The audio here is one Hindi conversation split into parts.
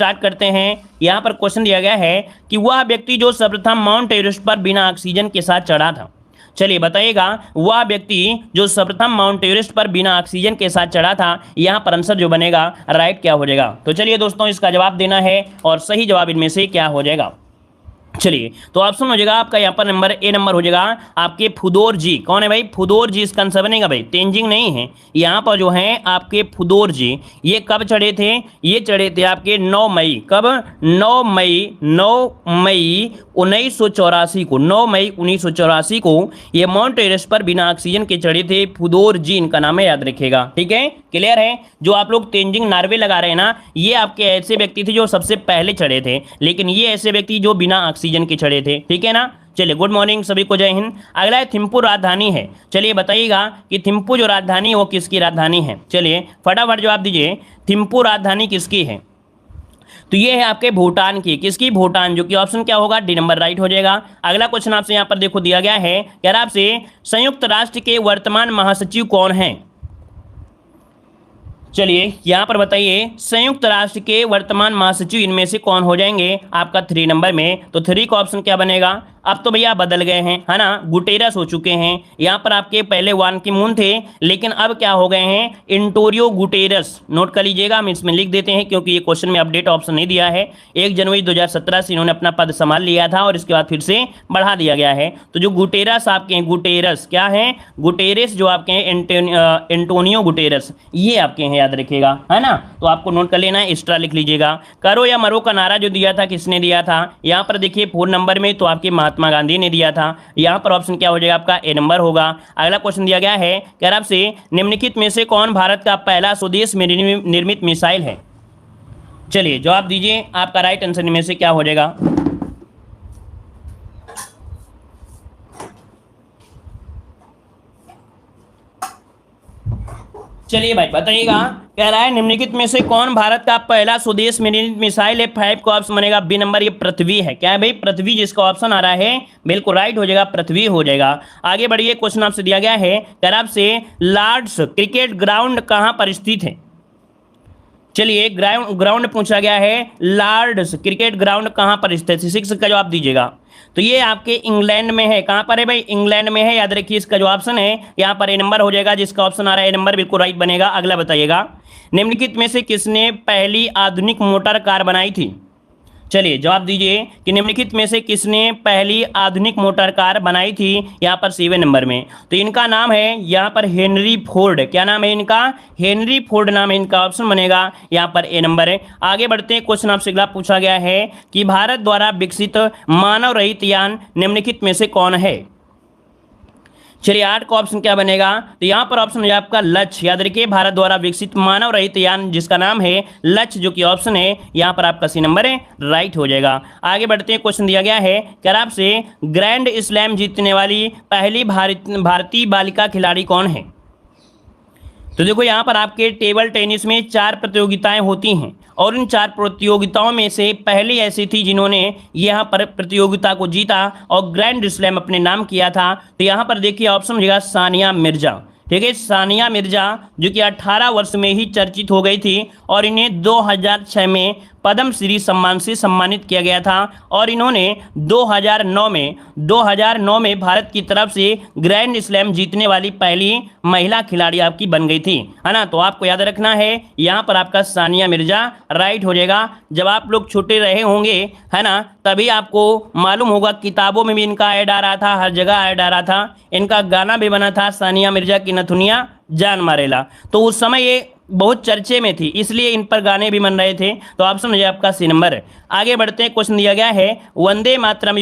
स्टार्ट करते हैं। यहाँ पर क्वेश्चन दिया गया है कि वह व्यक्ति जो सर्वप्रथम माउंट एवरेस्ट पर बिना ऑक्सीजन के साथ चढ़ा था। चलिए बताइएगा, वह व्यक्ति जो सर्वप्रथम माउंट एवरेस्ट पर बिना ऑक्सीजन के साथ चढ़ा था। यहाँ पर आंसर जो बनेगा राइट क्या हो जाएगा? तो चलिए दोस्तों, इसका जवाब देना है और सही जवाब इनमें से क्या हो जाएगा। चलिए, तो ऑप्शन हो जाएगा आपका यहाँ पर नंबर ए नंबर हो जाएगा आपके फुदोर जी। कौन है भाई? फुदोर जी इसका आंसर बनेगा भाई, तेंजिंग नहीं है। यहाँ पर जो है आपके फुदोर जी, ये कब चढ़े थे? ये चढ़े थे आपके 9 मई। कब? 9 मई 1984 को, 9 मई 1984 को ये माउंट एवरेस्ट पर बिना ऑक्सीजन के चढ़े थे। फुदोर जी इनका नाम है, याद रखिएगा। ठीक है, क्लियर है? जो आप लोग तेंजिंग नॉर्वे लगा रहे हैं ना, ये आपके ऐसे व्यक्ति थे जो सबसे पहले चढ़े थे, लेकिन ये ऐसे व्यक्ति जो बिना ऑक्सीजन के चढ़े थे। ठीक है ना? चलिए, गुड मॉर्निंग सभी को, जय हिंद। अगला है थिम्पू राजधानी है। चलिए बताइएगा कि थिम्पू जो राजधानी है वो किसकी राजधानी है? चलिए फटाफट जवाब दीजिए, थिम्पू राजधानी किसकी है? तो ये है आपके भूटान की। किसकी? भूटान, जो कि ऑप्शन क्या होगा? डी नंबर राइट हो जाएगा। अगला क्वेश्चन आपसे यहाँ पर देखो दिया गया है, यार आपसे संयुक्त राष्ट्र के वर्तमान महासचिव कौन है? चलिए यहाँ पर बताइए, संयुक्त राष्ट्र के वर्तमान महासचिव इनमें से कौन हो जाएंगे आपका 3 नंबर में? तो 3 का ऑप्शन क्या बनेगा? अब तो भैया बदल गए हैं, है ना, गुटेरस हो चुके हैं। यहाँ पर आपके पहले वान की मून थे, लेकिन अब क्या हो गए हैं? Antonio Guterres. नोट कर लीजिएगा, हम इसमें लिख देते हैं क्योंकि ये क्वेश्चन में अपडेट ऑप्शन नहीं दिया है। 1 जनवरी 2017 से इन्होंने अपना पद संभाल लिया था और इसके बाद फिर से बढ़ा दिया गया है। तो जो गुटेरस आपके हैं, गुटेरस क्या है? गुटेरस जो आपके हैं एंटोनियो गुटेरस, ये आपके हैं, याद रखिएगा, है ना। तो आपको नोट कर लेना है, एक्स्ट्रा लिख लीजिएगा। करो या मरो का नारा जो दिया था, किसने दिया था? यहाँ पर देखिए 4 नंबर में तो आपके महात्मा गांधी ने दिया था। यहाँ पर ऑप्शन क्या हो जाएगा आपका? ए नंबर होगा। अगला क्वेश्चन दिया गया है, कह आपसे निम्नलिखित में से कौन भारत का पहला स्वदेश में निर्मित मिसाइल है? चलिए जवाब दीजिए, आपका राइट आंसर में से क्या हो जाएगा? चलिए भाई बताइएगा, कह रहा है निम्नलिखित में से कौन भारत का पहला स्वदेश में निर्मित मिसाइल है? 5 का ऑप्शन बनेगा बी नंबर, ये पृथ्वी है। क्या है भाई? पृथ्वी, जिसका ऑप्शन आ रहा है बिल्कुल राइट हो जाएगा, पृथ्वी हो जाएगा। आगे बढ़िए, क्वेश्चन आपसे दिया गया है, कह रहा आपसे लॉर्ड्स क्रिकेट ग्राउंड कहां पर स्थित है? चलिए ग्राउंड पूछा गया है, लॉर्ड्स क्रिकेट ग्राउंड कहां पर स्थित है? 6 का जवाब दीजिएगा। तो ये आपके इंग्लैंड में है। कहां पर है भाई? इंग्लैंड में है, याद रखिए। इसका जो ऑप्शन है यहाँ पर ए नंबर हो जाएगा, जिसका ऑप्शन आ रहा है ए नंबर, बिल्कुल राइट बनेगा। अगला बताइएगा, निम्नलिखित में से किसने पहली आधुनिक मोटर कार बनाई थी? चलिए जवाब दीजिए कि निम्नलिखित में से किसने पहली आधुनिक मोटर कार बनाई थी? यहाँ पर 7 नंबर में। तो इनका नाम है यहाँ पर हेनरी फोर्ड। क्या नाम है इनका? हेनरी फोर्ड नाम है इनका, ऑप्शन बनेगा यहाँ पर ए नंबर है। आगे बढ़ते हैं, क्वेश्चन आपसे अगला पूछा गया है कि भारत द्वारा विकसित मानव रहित यान निम्नलिखित में से कौन है? चलिए 8 का ऑप्शन क्या बनेगा? तो यहाँ पर ऑप्शन है आपका लक्ष्य। याद रखिए, भारत द्वारा विकसित मानव रहित यान जिसका नाम है लक्ष्य, जो कि ऑप्शन है यहाँ पर आपका सी नंबर है, राइट हो जाएगा। आगे बढ़ते हैं, क्वेश्चन दिया गया है, क्या आपसे ग्रैंड स्लैम जीतने वाली पहली भारतीय बालिका खिलाड़ी कौन है? तो देखो यहाँ पर आपके टेबल टेनिस में 4 प्रतियोगिताएं होती हैं और इन 4 प्रतियोगिताओं में से पहली ऐसी थी जिन्होंने यहाँ पर प्रतियोगिता को जीता और ग्रैंड स्लैम अपने नाम किया था। तो यहाँ पर देखिए ऑप्शन हो जाएगा सानिया मिर्जा। ठीक है, सानिया मिर्जा जो कि 18 वर्ष में ही चर्चित हो गई थी और इन्हें 2006 में पद्मश्री सम्मान से सम्मानित किया गया था और इन्होंने 2009 में भारत की तरफ से ग्रैंड स्लैम जीतने वाली पहली महिला खिलाड़ी आपकी बन गई थी, है ना। तो आपको याद रखना है यहाँ पर आपका सानिया मिर्जा राइट हो जाएगा। जब आप लोग छोटे रहे होंगे, है ना, तभी आपको मालूम होगा, किताबों में भी इनका ऐड आ रहा था, हर जगह ऐड आ रहा था। इनका गाना भी बना था, सानिया मिर्जा की नथुनिया जान मारेला। तो उस समय ये बहुत चर्चे में थी, इसलिए इन पर गाने भी बन रहे थे। तो ऑप्शन हो जाए आपका सी नंबर। आगे बढ़ते हैं, क्वेश्चन दिया गया है, वंदे मातरम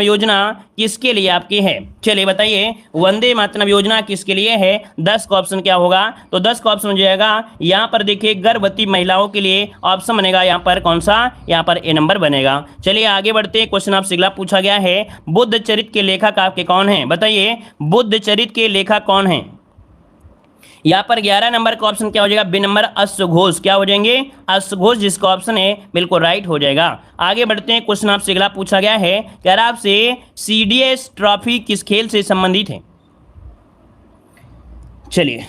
योजना किसके लिए आपकी है? चलिए बताइए, वंदे मातरम योजना किसके लिए है? 10 का ऑप्शन क्या होगा? तो 10 का ऑप्शन हो जाएगा यहाँ पर देखिए गर्भवती महिलाओं के लिए। ऑप्शन बनेगा यहाँ पर कौन सा? यहाँ पर ए नंबर बनेगा। चलिए आगे बढ़ते हैं, क्वेश्चन आपसे अगला पूछा गया है, बुद्ध चरित्र के लेखक आपके कौन है? बताइए, बुद्ध चरित्र के लेखक कौन है? यहाँ पर 11 नंबर का ऑप्शन क्या हो जाएगा? बी नंबर अश्वघोष। क्या हो जाएंगे? अश्वघोष, जिसका ऑप्शन है बिल्कुल राइट हो जाएगा। आगे बढ़ते हैं, क्वेश्चन आपसे अगला पूछा गया है, कह रहा आपसे सीडीएस ट्रॉफी किस खेल से संबंधित है? चलिए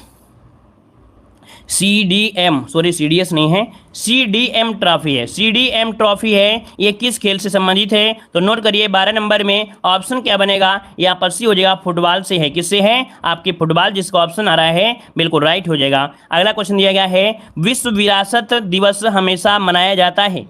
CDM, सॉरी CDS नहीं है, CDM ट्रॉफी है। CDM ट्रॉफी है, ये किस खेल से संबंधित है? तो नोट करिए 12 नंबर में ऑप्शन क्या बनेगा, यहाँ पर सी हो जाएगा, फुटबॉल से है। किससे है? आपके फुटबॉल, जिसका ऑप्शन आ रहा है बिल्कुल राइट हो जाएगा। अगला क्वेश्चन दिया गया है, विश्व विरासत दिवस हमेशा मनाया जाता है।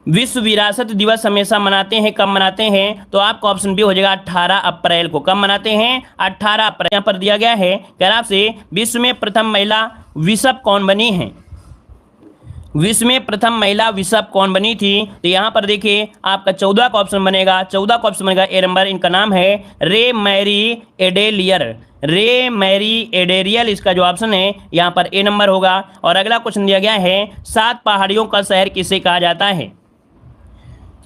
विश्व विरासत दिवस हमेशा मनाते हैं, कब मनाते हैं? तो आपका ऑप्शन बी हो जाएगा 18 अप्रैल को। कब मनाते हैं? 18 अप्रैल। यहाँ पर दिया गया है क्या आपसे, विश्व में प्रथम महिला बिशप कौन बनी है? विश्व में प्रथम महिला बिशप कौन बनी थी? तो यहाँ पर देखिए आपका 14 का ऑप्शन बनेगा, 14 का ऑप्शन बनेगा ए नंबर। इनका नाम है रे मैरी एडेलियर, रे मैरी एडेरियल, इसका जो ऑप्शन है यहाँ पर ए नंबर होगा। और अगला क्वेश्चन दिया गया है, 7 पहाड़ियों का शहर किसे कहा जाता है?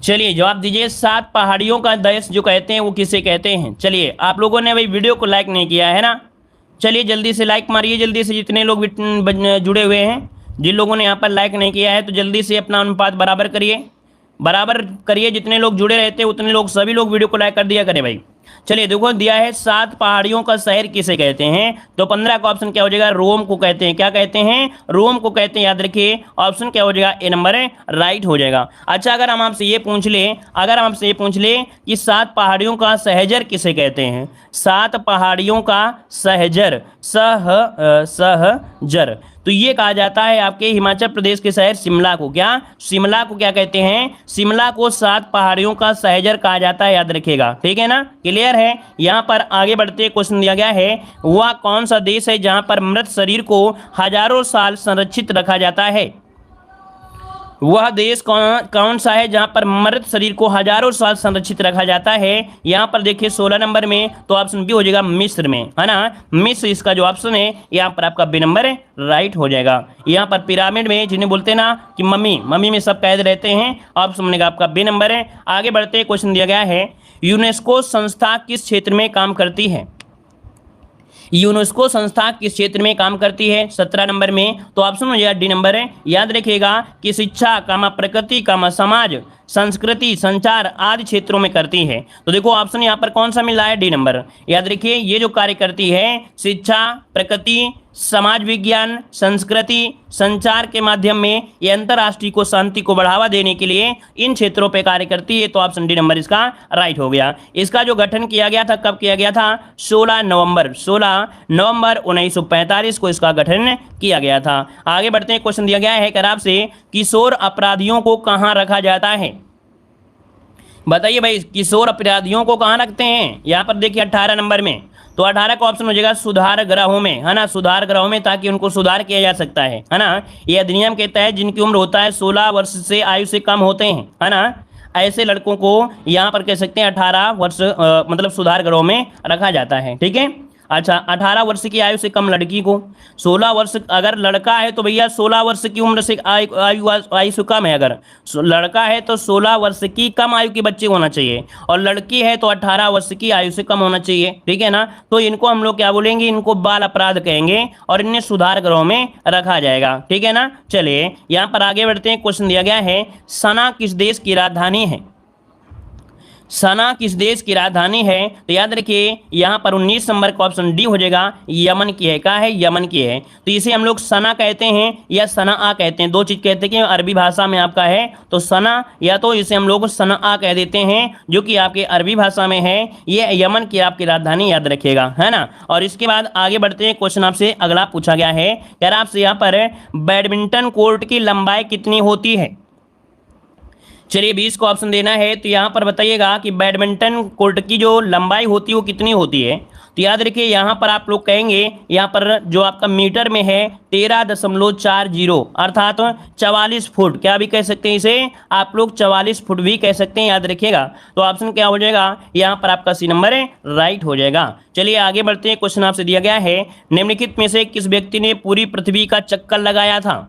चलिए जवाब दीजिए, 7 पहाड़ियों का देश जो कहते हैं वो किसे कहते हैं? चलिए आप लोगों ने भाई वीडियो को लाइक नहीं किया है ना, चलिए जल्दी से लाइक मारिए, जल्दी से जितने लोग जुड़े हुए हैं। जिन लोगों ने यहाँ पर लाइक नहीं किया है तो जल्दी से अपना अनुपात बराबर करिए, जितने लोग जुड़े रहते हैं उतने लोग, सभी लोग वीडियो को लाइक कर दिया करें भाई। चलिए देखो दिया है 7 पहाड़ियों का शहर किसे कहते हैं? तो 15 का ऑप्शन क्या हो जाएगा, रोम को कहते हैं। क्या कहते हैं? रोम को कहते हैं, याद रखिए। ऑप्शन क्या हो जाएगा, ए नंबर है, राइट हो जाएगा। अच्छा अगर हम आपसे ये पूछ ले कि 7 पहाड़ियों का सहजर किसे कहते हैं? 7 पहाड़ियों का सहजर, सहजर, तो ये कहा जाता है आपके हिमाचल प्रदेश के शहर शिमला को। क्या? शिमला को क्या कहते हैं? शिमला को 7 पहाड़ियों का सहजर कहा जाता है, याद रखिएगा। ठीक है ना, क्लियर है। यहाँ पर आगे बढ़ते क्वेश्चन दिया गया है, वह कौन सा देश है जहां पर मृत शरीर को हजारों साल संरक्षित रखा जाता है? वह देश कौन सा है जहां पर मृत शरीर को हजारों साल संरक्षित रखा जाता है? यहाँ पर देखिए 16 नंबर में, तो ऑप्शन बी हो जाएगा मिस्र में, है ना। मिस्र इसका जो ऑप्शन है यहाँ पर आपका बी नंबर है, राइट हो जाएगा। यहाँ पर पिरामिड में जिन्हें बोलते हैं ना कि मम्मी में सब कैद रहते हैं, ऑप्शन बनेगा आपका बी नंबर है। आगे बढ़ते क्वेश्चन दिया गया है, यूनेस्को संस्था किस क्षेत्र में काम करती है? यूनेस्को संस्था किस क्षेत्र में काम करती है? 17 नंबर में, तो ऑप्शन हो जाएगा डी नंबर है। याद रखिएगा कि शिक्षा, प्रकृति, समाज, संस्कृति, संचार आदि क्षेत्रों में करती है। तो देखो ऑप्शन यहाँ पर कौन सा मिल रहा है, डी नंबर। याद रखिए ये जो कार्य करती है शिक्षा, प्रकृति, समाज विज्ञान, संस्कृति, संचार के माध्यम में ये अंतर्राष्ट्रीय को शांति को बढ़ावा देने के लिए इन क्षेत्रों पे कार्य करती है। तो ऑप्शन डी नंबर इसका राइट हो गया। इसका जो गठन किया गया था, कब किया गया था? 16 नवंबर 1945 को इसका गठन किया गया था। आगे बढ़ते हैं, क्वेश्चन दिया गया है करार से, किशोर अपराधियों को कहाँ रखा जाता है? बताइए भाई, किशोर अपराधियों को कहाँ रखते हैं? यहाँ पर देखिए 18 नंबर में, तो 18 का ऑप्शन हो जाएगा सुधार गृहों में, है ना, सुधार गृहों में, ताकि उनको सुधार किया जा सकता है ना। ये अधिनियम के तहत जिनकी उम्र होता है 16 वर्ष से आयु से कम होते हैं, है ना, ऐसे लड़कों को यहाँ पर कह सकते हैं 18 वर्ष मतलब सुधार गृहों में रखा जाता है। ठीक है। अच्छा 18 वर्ष की आयु से कम लड़की को, 16 वर्ष अगर लड़का है तो भैया 16 वर्ष की उम्र से आयु से कम है, अगर लड़का है तो 16 वर्ष की कम आयु के बच्चे होना चाहिए, और लड़की है तो 18 वर्ष की आयु से कम होना चाहिए। ठीक है ना, तो इनको हम लोग क्या बोलेंगे, इनको बाल अपराध कहेंगे और इन्हें सुधार गृहों में रखा जाएगा। ठीक है ना। चलिए यहाँ पर आगे बढ़ते हैं, क्वेश्चन दिया गया है, सना किस देश की राजधानी है? सना किस देश की राजधानी है? तो याद रखिए यहाँ पर 19 नंबर का ऑप्शन डी हो जाएगा, यमन की है। क्या है? यमन की है। तो इसे हम लोग सना कहते हैं या सना आ कहते हैं, दो चीज कहते हैं कि अरबी भाषा में आपका है तो सना, या तो इसे हम लोग सना आ कह देते हैं जो कि आपके अरबी भाषा में है। ये यमन की आपकी राजधानी, याद रखिएगा, है ना। और इसके बाद आगे बढ़ते हैं, क्वेश्चन आपसे अगला पूछा गया है, कह रहा आपसे यहाँ पर बैडमिंटन कोर्ट की लंबाई कितनी होती है? चलिए 20 को ऑप्शन देना है, तो यहाँ पर बताइएगा कि बैडमिंटन कोर्ट की जो लंबाई होती है वो कितनी होती है। तो याद रखिए यहाँ पर आप लोग कहेंगे, यहाँ पर जो आपका मीटर में है 13.40 अर्थात 44 फुट, क्या भी कह सकते हैं इसे आप लोग, 44 फुट भी कह सकते हैं, याद रखिएगा। तो ऑप्शन क्या हो जाएगा यहाँ पर आपका सी नंबर है, राइट हो जाएगा। चलिए आगे बढ़ते हैं, क्वेश्चन आपसे दिया गया है, निम्नलिखित में से किस व्यक्ति ने पूरी पृथ्वी का चक्कर लगाया था?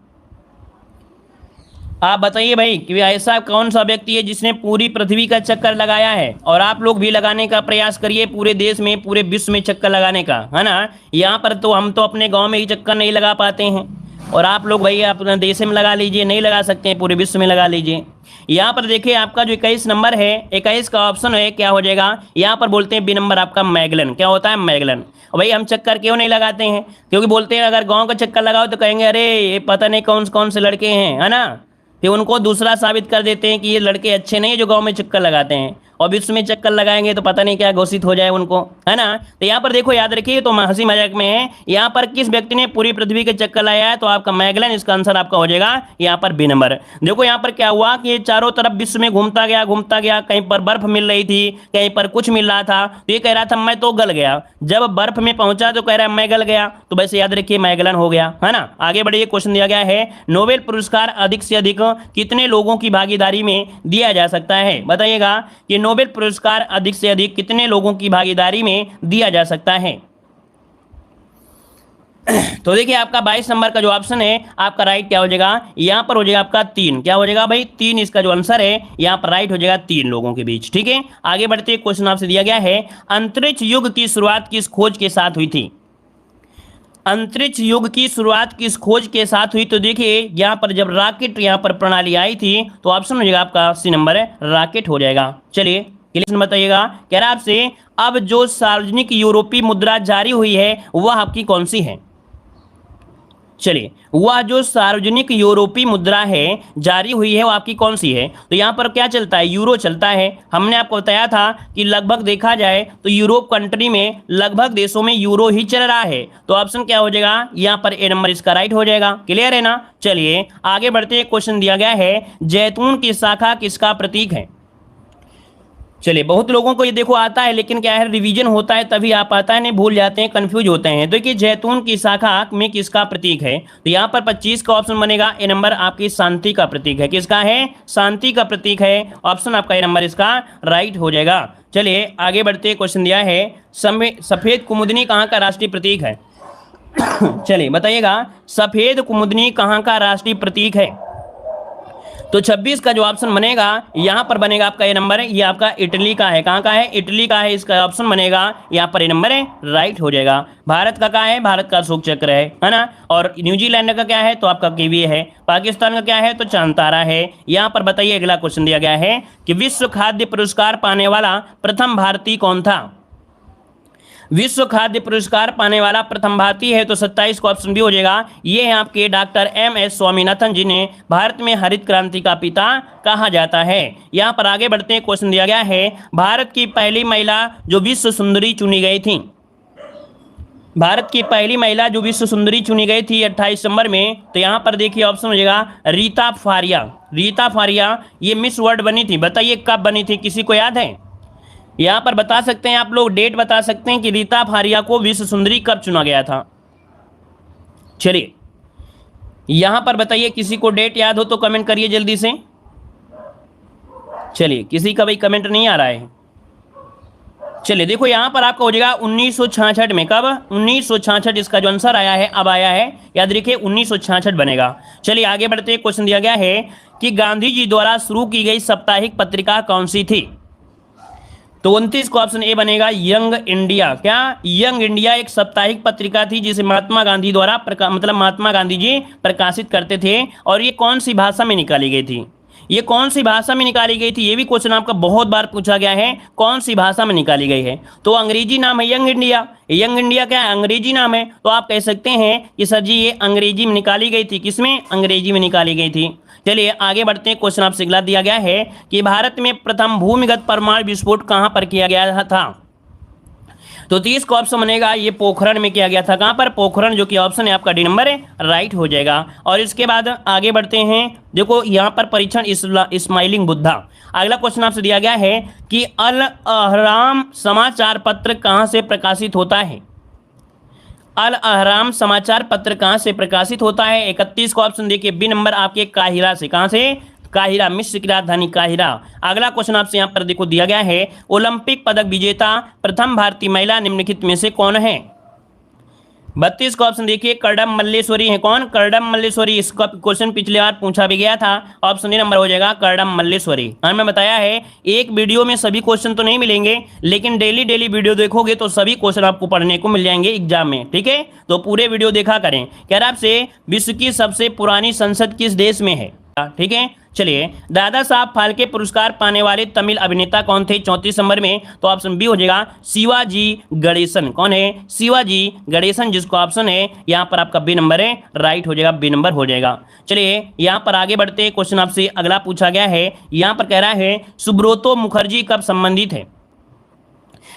आप बताइए भाई कि ऐसा कौन सा व्यक्ति है जिसने पूरी पृथ्वी का चक्कर लगाया है, और आप लोग भी लगाने का प्रयास करिए, पूरे देश में पूरे विश्व में चक्कर लगाने का, है ना। यहाँ पर तो हम तो अपने गांव में ही चक्कर नहीं लगा पाते हैं, और आप लोग भाई अपना देश में लगा लीजिए, नहीं लगा सकते हैं पूरे विश्व में लगा लीजिए। यहाँ पर देखिए आपका जो 21 नंबर है, 21 का ऑप्शन है क्या हो जाएगा, यहाँ पर बोलते हैं बी नंबर आपका मैगलन। क्या होता है, मैगलन। और भाई हम चक्कर क्यों नहीं लगाते हैं, क्योंकि बोलते हैं अगर गांव का चक्कर लगाओ तो कहेंगे अरे ये पता नहीं कौन कौन से लड़के हैं, है ना। फिर उनको दूसरा साबित कर देते हैं कि ये लड़के अच्छे नहीं है जो गांव में चक्कर लगाते हैं, और विश्व में चक्कर लगाएंगे तो पता नहीं क्या घोषित हो जाए उनको, है ना। तो यहाँ पर देखो याद रखिए, तो हंसी मजाक में है, यहाँ पर किस व्यक्ति ने पूरी पृथ्वी के चक्कर लगाया है, तो आपका मैगलन, इसका आंसर आपका हो जाएगा यहाँ पर बी नंबर। देखो यहाँ पर क्या हुआ कि ये चारों तरफ विश्व में घूमता गया, कहीं पर बर्फ मिल रही थी, कहीं पर कुछ मिल रहा था, तो ये कह रहा था मैं तो गल गया, जब बर्फ में पहुंचा तो कह रहा है मैं गल गया, तो वैसे याद रखिए मैगलन हो गया, है ना। आगे बढ़िए, क्वेश्चन दिया गया है नोबेल पुरस्कार अधिक से अधिक कितने लोगों की भागीदारी में दिया जा सकता है। बताइएगा कि नोबेल पुरस्कार अधिक से अधिक कितने लोगों की भागीदारी में दिया जा सकता है। तो देखिए आपका 22 नंबर का जो ऑप्शन है आपका राइट क्या हो जाएगा, यहां पर हो जाएगा आपका 3। क्या हो जाएगा भाई, 3 इसका जो आंसर है यहां पर राइट हो जाएगा 3 लोगों के बीच। ठीक है, आगे बढ़ते क्वेश्चन आपसे दिया गया है अंतरिक्ष युग की शुरुआत किस खोज के साथ हुई थी। अंतरिक्ष युग की शुरुआत किस खोज के साथ हुई, तो देखिए यहाँ पर जब रॉकेट यहाँ पर प्रणाली आई थी, तो ऑप्शन हो जाएगा आपका सी नंबर है, रॉकेट हो जाएगा। चलिए क्वेश्चन बताइएगा, कह रहा है आपसे अब जो सार्वजनिक यूरोपीय मुद्रा जारी हुई है वह आपकी कौन सी है। चलिए वह जो सार्वजनिक यूरोपीय मुद्रा है जारी हुई है वो आपकी कौन सी है, तो यहाँ पर क्या चलता है, यूरो चलता है। हमने आपको बताया था कि लगभग देखा जाए तो यूरोप कंट्री में लगभग देशों में यूरो ही चल रहा है, तो ऑप्शन क्या हो जाएगा, यहाँ पर ए नंबर इसका राइट हो जाएगा। क्लियर है ना। चलिए आगे बढ़ते हैं, क्वेश्चन दिया गया है जैतून की शाखा किसका प्रतीक है। चलिए बहुत लोगों को ये देखो आता है, लेकिन क्या है रिवीजन होता है तभी आ पाता है, नहीं भूल जाते हैं, कंफ्यूज होते हैं। देखिए जैतून की शाखा में किसका प्रतीक है, तो यहाँ पर 25 का ऑप्शन बनेगा, ए नंबर आपकी शांति का प्रतीक है। किसका है, शांति का प्रतीक है, ऑप्शन आपका ए नंबर इसका राइट हो जाएगा। चलिए आगे बढ़ते, क्वेश्चन दिया है सफेद कुमुदनी कहाँ का राष्ट्रीय प्रतीक है। चलिए बताइएगा सफेद कुमुदनी कहाँ का राष्ट्रीय प्रतीक है, तो 26 का जो ऑप्शन बनेगा यहां पर बनेगा आपका ये नंबर है, ये आपका इटली का है। कहां का है, इटली का है, इसका ऑप्शन बनेगा यहां पर ये नंबर है, राइट हो जाएगा। भारत का कहां है, भारत का अशोक चक्र है ना। और न्यूजीलैंड का क्या है, तो आपका कीवी है। पाकिस्तान का क्या है, तो चांद तारा है। यहां पर बताइए अगला क्वेश्चन दिया गया है कि विश्व खाद्य पुरस्कार पाने वाला प्रथम भारतीय कौन था। विश्व खाद्य पुरस्कार पाने वाला प्रथम भारतीय है, तो 27 का ऑप्शन भी हो जाएगा, ये है आपके डॉक्टर एम.एस. स्वामीनाथन, जिन्हें भारत में हरित क्रांति का पिता कहा जाता है। यहां पर आगे बढ़ते हैं, क्वेश्चन दिया गया है भारत की पहली महिला जो विश्व सुंदरी चुनी गई थी। भारत की पहली महिला जो विश्व सुंदरी चुनी गई थी 28 नंबर में, तो यहां पर देखिए ऑप्शन हो जाएगा रीता फारिया। रीता फारिया ये मिस वर्ल्ड बनी थी, बताइए कब बनी थी, किसी को याद है। यहां पर बता सकते हैं आप लोग, डेट बता सकते हैं कि रीता फारिया को विश्व सुंदरी कब चुना गया था। चलिए यहां पर बताइए, किसी को डेट याद हो तो कमेंट करिए जल्दी से। चलिए किसी का भाई कमेंट नहीं आ रहा है। चलिए देखो यहां पर आपका हो जाएगा 1966 में। कब, 1966 इसका जो आंसर आया है अब आया है, याद रखिए 1966 बनेगा। चलिए आगे बढ़ते, क्वेश्चन दिया गया है कि गांधी जी द्वारा शुरू की गई साप्ताहिक पत्रिका कौन सी थी, तो 29 को ऑप्शन ए बनेगा यंग इंडिया। क्या, यंग इंडिया एक साप्ताहिक पत्रिका थी जिसे महात्मा गांधी द्वारा मतलब महात्मा गांधी जी प्रकाशित करते थे, और ये कौन सी भाषा में निकाली गई थी, ये कौन सी भाषा में निकाली गई थी, ये भी क्वेश्चन आपका बहुत बार पूछा गया है, कौन सी भाषा में निकाली गई है। तो अंग्रेजी नाम है यंग इंडिया। यंग इंडिया क्या है, अंग्रेजी नाम है, तो आप कह सकते हैं कि सर जी ये अंग्रेजी में निकाली गई थी। किसमें, अंग्रेजी में निकाली गई थी। चलिए आगे बढ़ते हैं, क्वेश्चन आपसे अगला दिया गया है कि भारत में प्रथम भूमिगत परमाणु विस्फोट कहां पर किया गया था, तो 30 का ऑप्शन बनेगा ये पोखरण में किया गया था। कहां पर, पोखरण, जो कि ऑप्शन है आपका डी नंबर है, राइट हो जाएगा। और इसके बाद आगे बढ़ते हैं, देखो यहां पर परीक्षण स्माइलिंग बुद्धा। अगला क्वेश्चन आपसे दिया गया है कि अल अहराम समाचार पत्र कहां से प्रकाशित होता है। अल अहराम समाचार पत्र कहां से प्रकाशित होता है, 31 का ऑप्शन देखिए बी नंबर आपके काहिरा से। कहां से, काहिरा, मिस्र की राजधानी काहिरा। अगला क्वेश्चन आपसे यहां पर देखो दिया गया है ओलंपिक पदक विजेता प्रथम भारतीय महिला निम्नलिखित में से कौन है। 32 का ऑप्शन देखिए करडम मल्लेश्वरी है। कौन? करडम मल्लेश्वरी। इसका क्वेश्चन पिछले बार पूछा भी गया था। ऑप्शन डी नंबर हो जाएगा करडम मल्लेश्वरी। मैंने बताया है एक वीडियो में सभी क्वेश्चन तो नहीं मिलेंगे, लेकिन डेली डेली वीडियो देखोगे तो सभी क्वेश्चन आपको पढ़ने को मिल जाएंगे एग्जाम में। ठीक है, तो पूरे वीडियो देखा करें। कह रहा आपसे विश्व की सबसे पुरानी संसद किस देश में है? ठीक है, चलिए दादा साहब फाल्के पुरस्कार पाने वाले तमिल अभिनेता कौन थे 34 नंबर में? तो ऑप्शन बी हो जाएगा शिवाजी गणेशन। कौन है? शिवाजी गणेशन, जिसको ऑप्शन है यहाँ पर आपका बी नंबर है, राइट हो जाएगा, बी नंबर हो जाएगा। चलिए यहाँ पर आगे बढ़ते, क्वेश्चन आपसे अगला पूछा गया है। यहाँ पर कह रहा है सुब्रतो मुखर्जी कब संबंधित है?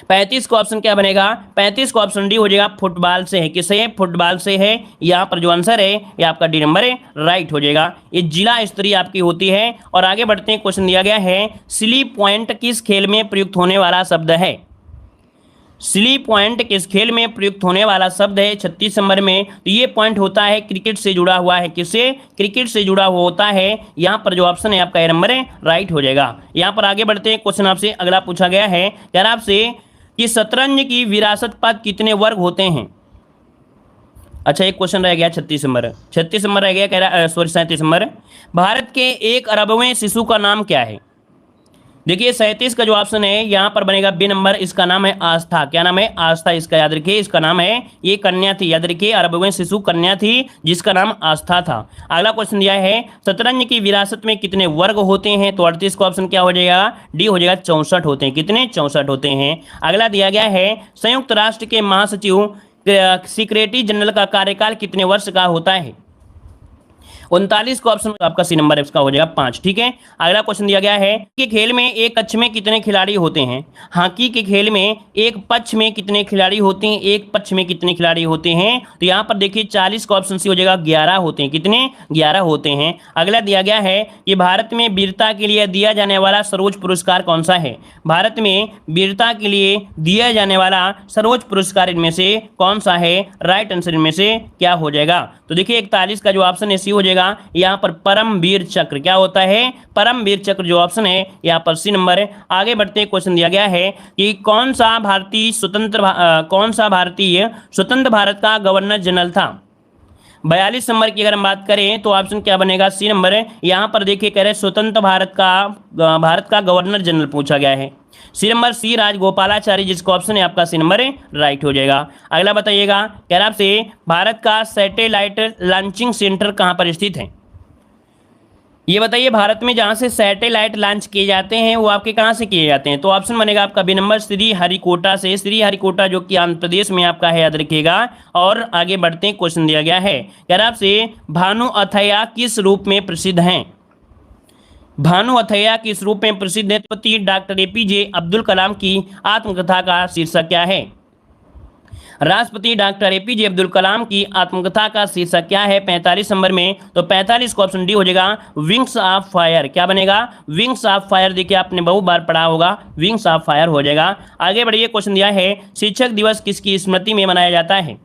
35 का ऑप्शन क्या बनेगा? 35 का ऑप्शन डी हो जाएगा, फुटबॉल से है। किससे है? फुटबॉल से है। यहाँ पर जो आंसर है ये आपका डी नंबर है, राइट हो जाएगा। ये जिला स्तरीय आपकी होती है। और आगे बढ़ते हैं, क्वेश्चन दिया गया है सिली पॉइंट किस खेल में प्रयुक्त होने वाला शब्द है? सिली पॉइंट किस खेल में प्रयुक्त होने वाला शब्द है 36 नंबर में? तो ये पॉइंट होता है क्रिकेट से जुड़ा हुआ है। किससे? क्रिकेट से जुड़ा हुआ होता है। यहाँ पर जो ऑप्शन है आपका ए नंबर है, राइट हो जाएगा। यहाँ पर आगे बढ़ते हैं, क्वेश्चन आपसे अगला पूछा गया है। कह रहा आपसे कि शतरंज की विरासत पर कितने वर्ग होते हैं? अच्छा, एक क्वेश्चन रह गया 36 नंबर। 36 नंबर रह गया, कह रहा सॉरी 37 नंबर। भारत के 1 अरबवें शिशु का नाम क्या है? देखिए 37 का जो ऑप्शन है यहाँ पर बनेगा बी नंबर। इसका नाम है आस्था। क्या नाम है? आस्था। इसका याद रखिए, इसका नाम है, ये कन्या थी, याद रखिए, अरबवें शिशु कन्या थी जिसका नाम आस्था था। अगला क्वेश्चन दिया है शतरंज की विरासत में कितने वर्ग होते हैं? तो 38 का ऑप्शन क्या हो जाएगा? डी हो जाएगा, 64 होते हैं। कितने? 64 होते हैं। अगला दिया गया है संयुक्त राष्ट्र के महासचिव सेक्रेटरी जनरल का कार्यकाल कितने वर्ष का होता है? 39 का ऑप्शन आपका सी नंबर इसका हो जाएगा 5। ठीक है, अगला क्वेश्चन दिया गया है कि खेल में एक कक्ष में कितने खिलाड़ी होते हैं? हॉकी के खेल में एक पक्ष में कितने खिलाड़ी होते हैं? एक पक्ष में कितने खिलाड़ी होते हैं? तो यहाँ पर देखिए 40 का ऑप्शन सी हो जाएगा, 11 होते हैं। कितने? 11 होते हैं। अगला दिया गया है कि भारत में वीरता के लिए दिया जाने वाला सर्वोच्च पुरस्कार कौन सा है? भारत में वीरता के लिए दिया जाने वाला सर्वोच्च पुरस्कार इनमें से कौन सा है? राइट आंसर इनमें से क्या हो जाएगा? तो देखिए 41 का जो ऑप्शन है सी हो जाएगा, यहाँ पर परमवीर चक्र। क्या होता है? परमवीर चक्र जो ऑप्शन है यहाँ पर सी नंबर है। आगे बढ़ते क्वेश्चन दिया गया है कि कौन सा भारतीय स्वतंत्र भारत का गवर्नर जनरल था? 42 नंबर की अगर हम बात करें तो ऑप्शन क्या बनेगा? सी नंबर है। यहाँ पर देखिए कह रहे स्वतंत्र भारत का गवर्नर जनरल पूछा गया है। सी नंबर सी राजगोपालाचारी, जिसका ऑप्शन है आपका सी नंबर है, राइट हो जाएगा। अगला बताइएगा, कह रहा आपसे भारत का सैटेलाइट लॉन्चिंग सेंटर कहाँ पर स्थित है? ये बताइए भारत में जहाँ से सैटेलाइट लॉन्च किए जाते हैं वो आपके कहाँ से किए जाते हैं? तो ऑप्शन बनेगा आपका बी नंबर श्रीहरिकोटा से। श्रीहरिकोटा जो कि आंध्र प्रदेश में आपका है, याद रखिएगा। और आगे बढ़ते हैं, क्वेश्चन दिया गया है, कह रहा आपसे भानु अथैया किस रूप में प्रसिद्ध हैं? भानु अथैया किस रूप में प्रसिद्ध है? तो डॉक्टर एपीजे अब्दुल कलाम की आत्मकथा का शीर्षक क्या है? राष्ट्रपति डॉक्टर एपीजे अब्दुल कलाम की आत्मकथा का शीर्षक क्या है 45 नंबर में? तो 45 का ऑप्शन डी हो जाएगा, विंग्स ऑफ फायर। क्या बनेगा? Wings of fire. देखिए आपने बहुत बार पढ़ा होगा, विंग्स ऑफ फायर हो जाएगा। आगे बढ़िए, क्वेश्चन दिया है शिक्षक दिवस किसकी स्मृति में मनाया जाता है?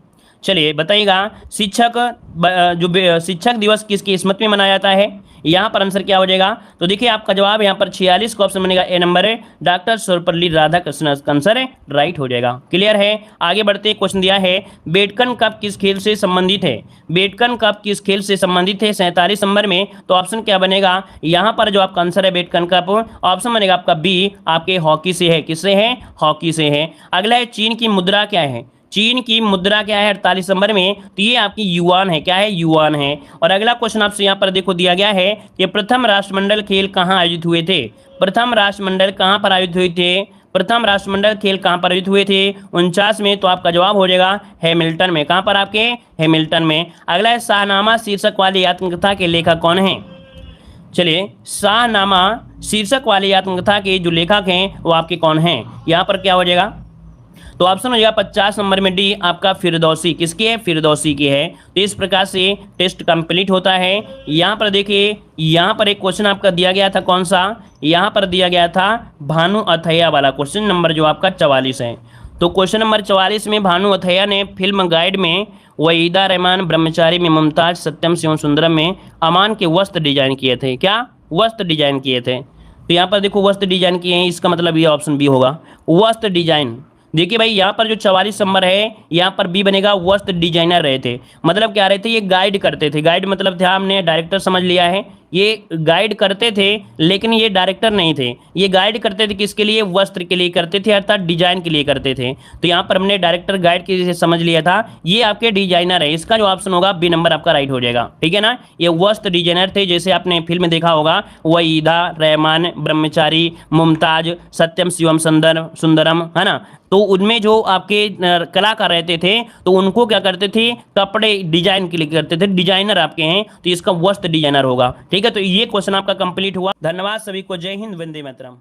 चलिए बताइएगा, शिक्षक दिवस किसकी स्मृति में मनाया जाता है? यहाँ पर आंसर क्या हो जाएगा? तो देखिए आपका जवाब यहाँ पर 46 का ऑप्शन बनेगा, ए नंबर है, डॉक्टर सर्वपल्ली राधाकृष्णन का आंसर है, राइट हो जाएगा। क्लियर है? आगे बढ़ते, क्वेश्चन दिया है बेडकन कप किस खेल से संबंधित है? बेडकन कप किस खेल से संबंधित है 47 नंबर में? तो ऑप्शन क्या बनेगा? यहाँ पर जो आपका आंसर है बेडकन कप, ऑप्शन बनेगा आपका बी, आपके हॉकी से है। किससे है? हॉकी से है। अगला है चीन की मुद्रा क्या है? चीन की मुद्रा क्या है 48 नंबर में? तो ये आपकी युआन है। क्या है? युआन है। और अगला क्वेश्चन आपसे यहाँ पर देखो दिया गया है कि प्रथम राष्ट्रमंडल खेल कहाँ आयोजित हुए थे? प्रथम राष्ट्रमंडल कहाँ पर आयोजित हुए थे? प्रथम राष्ट्रमंडल खेल कहाँ पर आयोजित हुए थे 49 में? तो आपका जवाब हो जाएगा हैमिल्टन में। कहाँ पर? आपके हैमिल्टन में। अगला है शाहनामा शीर्षक वाली आत्मकथा के लेखक कौन है? चलिए, शाहनामा शीर्षक वाली आत्मकथा के जो लेखक हैं वो आपके कौन हैं? यहाँ पर क्या हो जाएगा? तो ऑप्शन हो जाएगा 50 नंबर में डी, आपका फिरदौसी। किसकी है? फिरदौसी की है। तो इस प्रकार से टेस्ट कंप्लीट होता है। यहाँ पर देखिए, यहाँ पर एक क्वेश्चन आपका दिया गया था, कौन सा? यहाँ पर दिया गया था भानु अथैया वाला क्वेश्चन नंबर जो आपका 44 है। तो क्वेश्चन नंबर 44 में भानु अथैया ने फिल्म गाइड में वहीदा रहमान, ब्रह्मचारी में मुमताज, सत्यम शिवम सुंदरम में अमान के वस्त्र डिजाइन किए थे। क्या? वस्त्र डिजाइन किए थे। तो यहाँ पर देखो वस्त्र डिजाइन किए हैं, इसका मतलब ये ऑप्शन बी होगा, वस्त्र डिजाइन। देखिए भाई यहाँ पर जो 44 नंबर है, यहाँ पर बी बनेगा, वस्त्र डिजाइनर रहे थे। मतलब क्या रहे थे, ये गाइड करते थे। गाइड मतलब था, हमने डायरेक्टर समझ लिया है, ये गाइड करते थे लेकिन ये डायरेक्टर नहीं थे। ये गाइड करते थे किसके लिए, वस्त्र के लिए करते थे, अर्थात डिजाइन के लिए करते थे। तो यहाँ पर हमने डायरेक्टर गाइड के जैसे समझ लिया था, ये आपके डिजाइनर है। इसका जो ऑप्शन होगा बी नंबर आपका राइट हो जाएगा, ठीक है ना। ये वस्त्र डिजाइनर थे, जैसे आपने फिल्म में देखा होगा, वहीदा, रहमान, ब्रह्मचारी, मुमताज, सत्यम शिवम सुंदरम, है ना। तो उनमें जो आपके कलाकार रहते थे, तो उनको क्या करते थे, कपड़े डिजाइन के लिए करते थे। डिजाइनर आपके हैं तो इसका वस्त्र डिजाइनर होगा, ठीक है। तो ये क्वेश्चन आपका कंप्लीट हुआ। धन्यवाद सभी को, जय हिंद, वंदे मातरम।